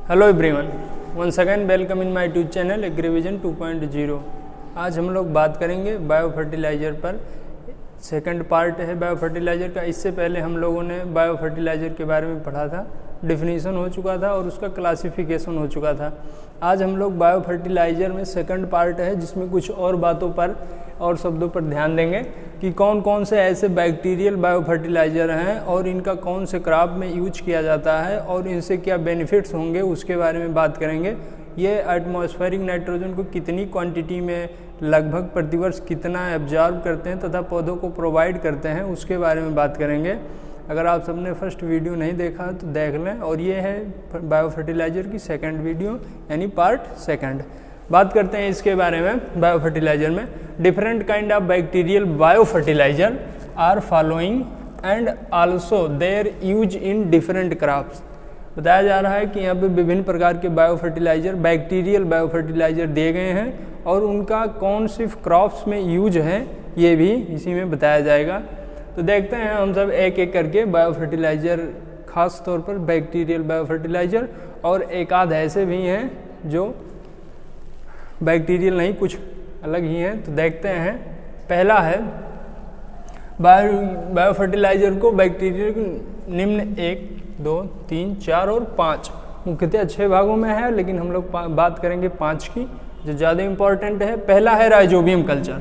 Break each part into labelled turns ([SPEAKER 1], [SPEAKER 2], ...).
[SPEAKER 1] Hello everyone, once again welcome in my YouTube channel Agrivision 2.0। आज हम लोग बात करेंगे बायो फर्टिलाइज़र पर। सेकंड पार्ट है बायो फर्टिलाइज़र का। इससे पहले हम लोगों ने बायो फर्टिलाइज़र के बारे में पढ़ा था, डिफिनीसन हो चुका था और उसका क्लासिफिकेशन हो चुका था। आज हम लोग बायो फर्टिलाइज़र में सेकंड पार्ट है जिसमें कुछ और बातों पर और शब्दों पर ध्यान देंगे कि कौन कौन से ऐसे बैक्टीरियल बायो फर्टिलाइज़र हैं और इनका कौन से क्रॉप में यूज किया जाता है और इनसे क्या बेनिफिट्स होंगे उसके बारे में बात करेंगे। ये एटमॉस्फेरिक नाइट्रोजन को कितनी क्वांटिटी में लगभग प्रतिवर्ष कितना एब्जॉर्ब करते हैं तथा पौधों को प्रोवाइड करते हैं उसके बारे में बात करेंगे। अगर आप सबने फर्स्ट वीडियो नहीं देखा तो देख लें। और ये है बायो फर्टिलाइज़र की सेकंड वीडियो यानी पार्ट सेकंड। बात करते हैं इसके बारे में। बायो फर्टिलाइज़र में different kind of bacterial bio fertiliser are following and also their use in different crops. बताया जा रहा है कि यहाँ पे विभिन्न प्रकार के bio fertiliser bacterial bio fertiliser दिए गए हैं और उनका कौन सी क्रॉप्स में यूज है ये भी इसी में बताया जाएगा। तो देखते हैं हम सब एक एक करके बायो फर्टिलाइज़र, खास तौर पर बैक्टीरियल बायो फर्टिलाइज़र, और एक आध ऐसे भी हैं जो बैक्टीरियल नहीं कुछ अलग ही हैं। तो देखते हैं। पहला है बायो फर्टिलाइज़र को बैक्टीरियल निम्न 1, 2, 3, 4 और 5 मुख्यतः 6 भागों में है, लेकिन हम लोग बात करेंगे 5 की जो ज़्यादा इम्पॉर्टेंट है। पहला है राइजोबियम कल्चर।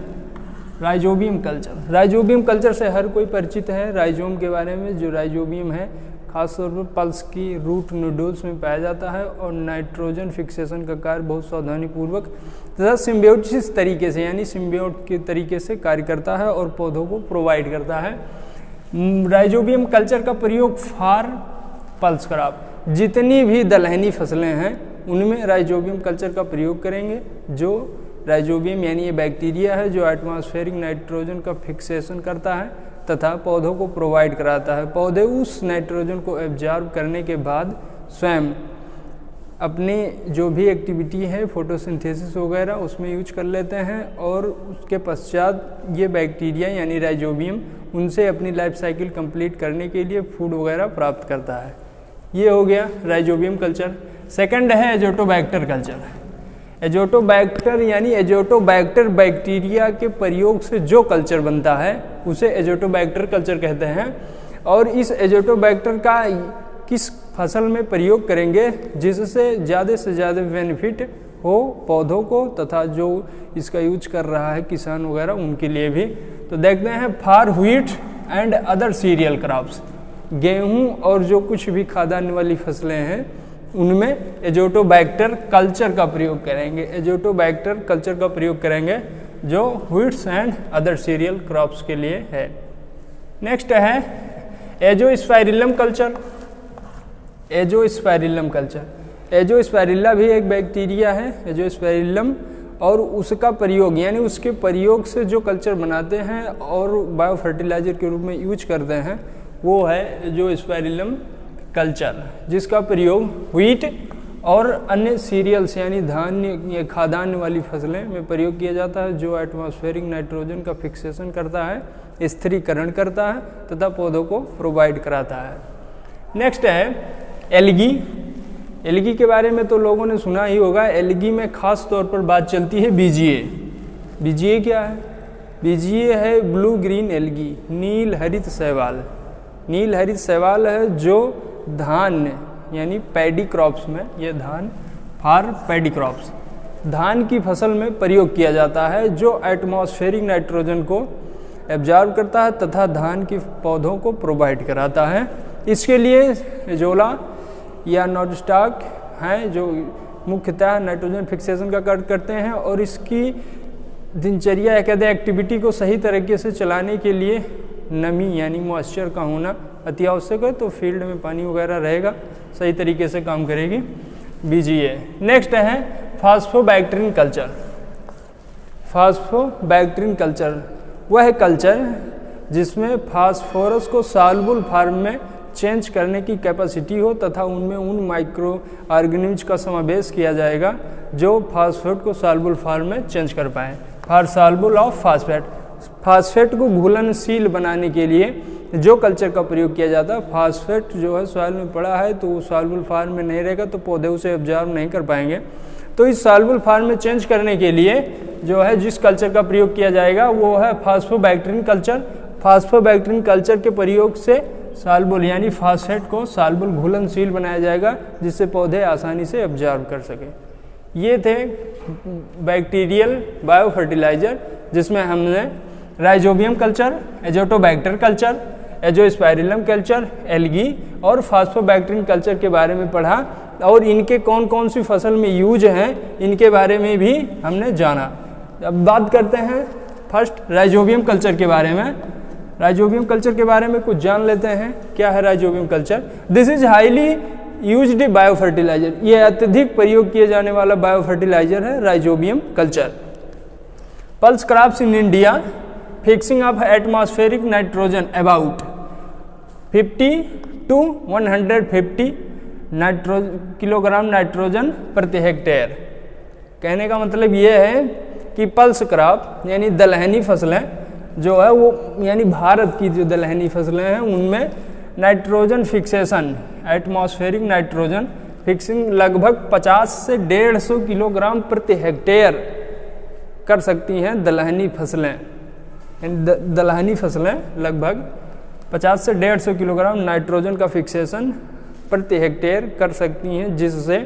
[SPEAKER 1] राइजोबियम कल्चर से हर कोई परिचित है राइजोम के बारे में। जो राइजोबियम है खासतौर पर पल्स की रूट नोड्यूल्स में पाया जाता है और नाइट्रोजन फिक्सेशन का कार्य बहुत सावधानीपूर्वक तथा सिम्बियोटिस तरीके से यानी सिम्बियोट के तरीके से कार्य करता है और पौधों को प्रोवाइड करता है। राइजोबियम कल्चर का प्रयोग फॉर पल्स क्रॉप, जितनी भी दलहनी फसलें हैं उनमें राइजोबियम कल्चर का प्रयोग करेंगे। जो राइजोबियम यानी ये बैक्टीरिया है जो एटमॉस्फेरिक नाइट्रोजन का फिक्सेशन करता है तथा पौधों को प्रोवाइड कराता है। पौधे उस नाइट्रोजन को एब्जॉर्ब करने के बाद स्वयं अपनी जो भी एक्टिविटी है फोटोसिंथेसिस वगैरह उसमें यूज कर लेते हैं और उसके पश्चात ये बैक्टीरिया यानी राइजोबियम उनसे अपनी लाइफ साइकिल कंप्लीट करने के लिए फूड वगैरह प्राप्त करता है। ये हो गया राइजोबियम कल्चर। सेकंड है एजोटोबैक्टर कल्चर। एजोटोबैक्टर यानी एजोटोबैक्टर बैक्टीरिया के प्रयोग से जो कल्चर बनता है उसे एजोटोबैक्टर कल्चर कहते हैं। और इस एजोटोबैक्टर का किस फसल में प्रयोग करेंगे जिससे से ज़्यादा बेनिफिट हो पौधों को तथा जो इसका यूज कर रहा है किसान वगैरह उनके लिए भी। तो देखते हैं for wheat and other cereal crops. गेहूँ और जो कुछ भी खाद्यान्न वाली फसलें हैं उनमें एजोटोबैक्टर कल्चर का प्रयोग करेंगे। एजोटोबैक्टर कल्चर का प्रयोग करेंगे जो Vitz and other cereal crops के लिए है। नेक्स्ट है एजोस्पाइरिलम कल्चर। एजोस्पाइरिला भी एक बैक्टीरिया है एजोस्पाइरिलम, और उसका प्रयोग यानी उसके प्रयोग से जो कल्चर बनाते हैं और बायो फर्टिलाइज़र के रूप में यूज करते हैं वो है एजोस्पाइरिलम कल्चर, जिसका प्रयोग व्हीट और अन्य सीरियल्स यानी धान्य या खाद्यान्न वाली फसलें में प्रयोग किया जाता है जो एटमॉस्फेरिक नाइट्रोजन का फिक्सेशन करता है, स्थिरीकरण करता है तथा पौधों को प्रोवाइड कराता है। नेक्स्ट है एल्गी। एल्गी के बारे में तो लोगों ने सुना ही होगा। एल्गी में खास तौर पर बात चलती है बीजीए। बीजीए क्या है? बीजीए है ब्लू ग्रीन एल्गी, नील हरित शैवाल। नील हरित शैवाल है जो धान यानी पैडी क्रॉप्स में, ये धान फॉर पैडी क्रॉप्स, धान की फसल में प्रयोग किया जाता है जो एटमॉस्फेरिक नाइट्रोजन को एब्जॉर्ब करता है तथा धान की पौधों को प्रोवाइड कराता है। इसके लिए एजोला या नोडस्टॉक हैं जो मुख्यतः नाइट्रोजन फिक्सेशन का कार्य करते हैं और इसकी दिनचर्या कहते हैं एक्टिविटी को सही तरीके से चलाने के लिए नमी यानी मॉइस्चर का होना अति आवश्यक है। तो फील्ड में पानी वगैरह रहेगा, सही तरीके से काम करेगी बीजीए। नेक्स्ट है फास्फोबैक्टीरियन कल्चर। फास्फोबैक्टीरियन कल्चर वह कल्चर जिसमें फास्फोरस को सॉल्युबल फॉर्म में चेंज करने की कैपेसिटी हो तथा उनमें उन माइक्रो ऑर्गेनिज्म का समावेश किया जाएगा जो फास्फेट को सॉल्युबल फॉर्म में चेंज कर पाएँ। For soluble of phosphate, phosphate को घुलनशील बनाने के लिए जो कल्चर का प्रयोग किया जाता है, फास्फेट जो है सॉइल में पड़ा है तो वो सॉल्युबल फॉर्म में नहीं रहेगा तो पौधे उसे ऑब्जर्व नहीं कर पाएंगे। तो इस सॉल्युबल फॉर्म में चेंज करने के लिए जो है जिस कल्चर का प्रयोग किया जाएगा वो है फास्फोबैक्टीरियन कल्चर। फास्फोबैक्टीरियन कल्चर के प्रयोग से सॉल्युबल यानी फास्फेट को सॉल्युबल घुलनशील बनाया जाएगा जिससे पौधे आसानी से ऑब्जर्व कर सकें। ये थे बैक्टीरियल बायो फर्टिलाइजर जिसमें हमने rhizobium culture, Azotobacter culture, Azospirillum culture, algae और फास्फोबैक्टीरियन कल्चर के बारे में पढ़ा और इनके कौन कौन सी फसल में यूज हैं इनके बारे में भी हमने जाना। अब बात करते हैं फर्स्ट राइजोबियम कल्चर के बारे में। राइजोबियम कल्चर के बारे में कुछ जान लेते हैं। क्या है rhizobium culture? This is highly used bio fertiliser. ये अत्यधिक प्रयोग किए जाने वाला बायो फर्टिलाइजर है rhizobium culture. Pulse crops in India, fixing of atmospheric nitrogen about 50 to 150 kilogram nitrogen प्रति हेक्टेयर। कहने का मतलब ये है कि पल्स क्रॉप यानी दलहनी फसलें जो है वो यानी भारत की जो दलहनी फसलें हैं उनमें nitrogen fixation, atmospheric nitrogen fixing लगभग 50 से 150 किलोग्राम प्रति हेक्टेयर कर सकती हैं दलहनी फसलें। दलहनी फसलें लगभग 50 से 150 किलोग्राम नाइट्रोजन का फिक्सेशन प्रति हेक्टेयर कर सकती हैं, जिससे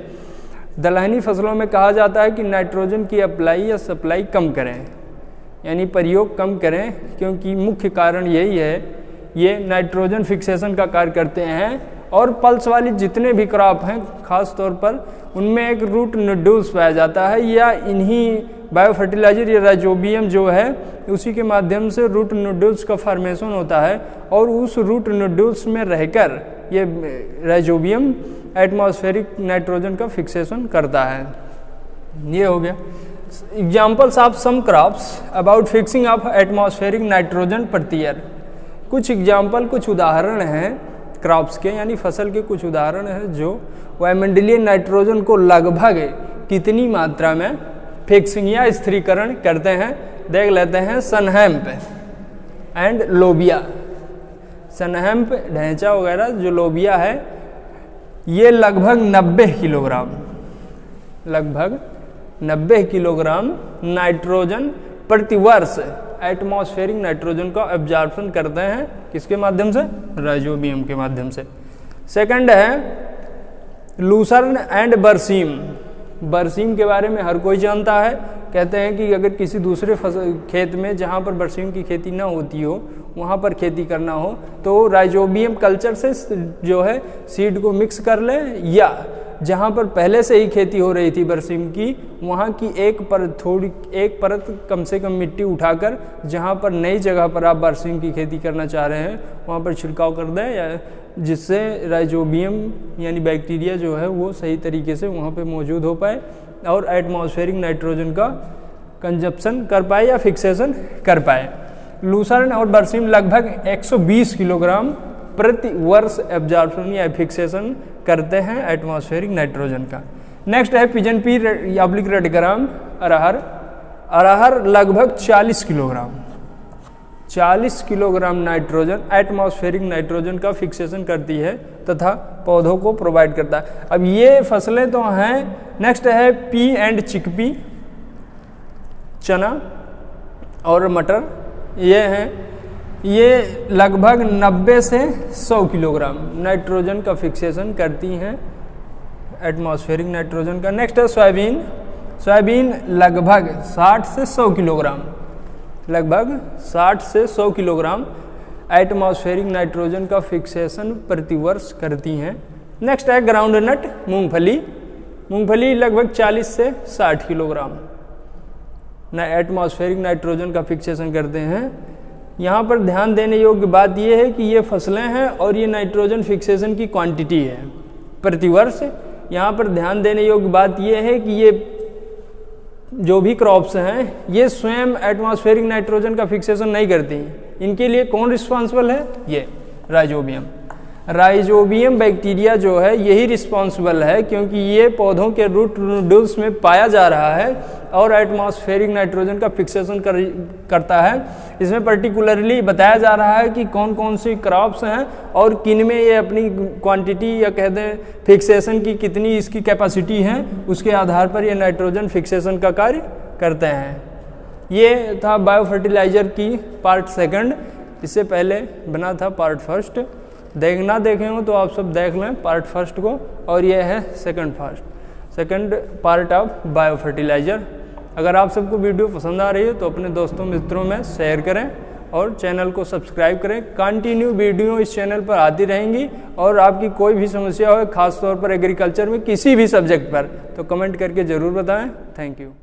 [SPEAKER 1] दलहनी फसलों में कहा जाता है कि नाइट्रोजन की अप्लाई या सप्लाई कम करें यानी प्रयोग कम करें, क्योंकि मुख्य कारण यही है ये नाइट्रोजन फिक्सेशन का कार्य करते हैं। और पल्स वाली जितने भी क्रॉप हैं खास तौर पर उनमें एक रूट नोड्यूल्स पाया जाता है या इन्हीं बायो फर्टिलाइजर या राइजोबियम जो है उसी के माध्यम से रूट नोड्यूल्स का फॉर्मेशन होता है और उस रूट नोड्यूल्स में रहकर ये राइजोबियम एटमॉस्फेरिक नाइट्रोजन का फिक्सेशन करता है। ये हो गया examples of some crops about fixing of atmospheric nitrogen प्रति ईयर। कुछ एग्जाम्पल, कुछ उदाहरण हैं क्रॉप्स के यानी फसल के कुछ उदाहरण हैं जो वायुमंडलीय नाइट्रोजन को लगभग कितनी मात्रा में फिक्सिंग या स्थिरीकरण करते हैं। देख लेते हैं सनहेम्प एंड लोबिया। सनहेम्प ढैंचा वगैरह जो लोबिया है ये लगभग 90 किलोग्राम नाइट्रोजन प्रति वर्ष एटमॉस्फेरिक नाइट्रोजन का एब्जॉर्प्शन करते हैं। किसके माध्यम से? राइजोबियम के माध्यम से। सेकंड है लूसर्न एंड बरसीम। बरसीम के बारे में हर कोई जानता है। कहते हैं कि अगर किसी दूसरे खेत में जहाँ पर बरसीम की खेती ना होती हो वहाँ पर खेती करना हो तो राइजोबियम कल्चर से जो है सीड को मिक्स कर ले, या जहाँ पर पहले से ही खेती हो रही थी बरसीम की वहाँ की एक परत कम से कम मिट्टी उठाकर जहाँ पर नई जगह पर आप बरसीम की खेती करना चाह रहे हैं वहाँ पर छिड़काव कर दें, या जिससे राइजोबियम यानी बैक्टीरिया जो है वो सही तरीके से वहाँ पे मौजूद हो पाए और एटमॉस्फेरिक नाइट्रोजन का कंजप्शन कर पाए या फिक्सेशन कर पाए। लूसर्न और बरसीम लगभग 120 किलोग्राम प्रति वर्ष एब्जॉर्प्शन या फिक्सेशन करते हैं एटमॉस्फेरिक नाइट्रोजन का। नेक्स्ट है पिजन पी ऑब्लिक रेडग्राम अरहर। अरहर लगभग 40 किलोग्राम नाइट्रोजन एटमॉस्फेरिक नाइट्रोजन का फिक्सेशन करती है तथा पौधों को प्रोवाइड करता है। अब ये फसलें तो हैं। नेक्स्ट है पी एंड चिकपी, चना और मटर, ये हैं। ये लगभग 90 से 100 किलोग्राम नाइट्रोजन का फिक्सेशन करती हैं एटमॉस्फेरिक नाइट्रोजन का। नेक्स्ट है सोयाबीन। सोयाबीन लगभग 60 से 100 किलोग्राम एटमॉस्फेरिक नाइट्रोजन का फिक्सेशन प्रति वर्ष करती हैं। नेक्स्ट है ग्राउंडनट मूंगफली। मूंगफली लगभग 40 से 60 किलोग्राम एटमॉस्फेरिक नाइट्रोजन का फिक्सेशन करते हैं। यहाँ पर ध्यान देने योग्य बात यह है कि ये फसलें हैं और ये नाइट्रोजन फिक्सेशन की क्वांटिटी है प्रति वर्ष। यहाँ पर ध्यान देने योग्य बात यह है कि ये जो भी क्रॉप्स हैं ये स्वयं एटमॉस्फेरिक नाइट्रोजन का फिक्सेशन नहीं करती। इनके लिए कौन रिस्पॉन्सिबल है? ये राइजोबियम। राइजोबियम बैक्टीरिया जो है यही रिस्पॉन्सिबल है, क्योंकि ये पौधों के रूट नोडुल्स में पाया जा रहा है और एटमॉस्फेरिक नाइट्रोजन का फिक्सेशन करता है। इसमें पर्टिकुलरली बताया जा रहा है कि कौन कौन सी क्रॉप्स हैं और किन में ये अपनी क्वांटिटी या कह दें फिक्सेशन की कितनी इसकी कैपेसिटी है, उसके आधार पर ये नाइट्रोजन फिक्सेशन का कार्य करते हैं। ये था बायो फर्टिलाइज़र की पार्ट सेकंड। इससे पहले बना था पार्ट फर्स्ट। देखना देखे हो तो आप सब देख लें पार्ट फर्स्ट को, और ये है second part of bio fertiliser. अगर आप सबको वीडियो पसंद आ रही है तो अपने दोस्तों मित्रों में शेयर करें और चैनल को सब्सक्राइब करें। कंटिन्यू वीडियो इस चैनल पर आती रहेंगी, और आपकी कोई भी समस्या हो, खास तौर पर एग्रीकल्चर में किसी भी सब्जेक्ट पर, तो कमेंट करके ज़रूर बताएं। Thank you.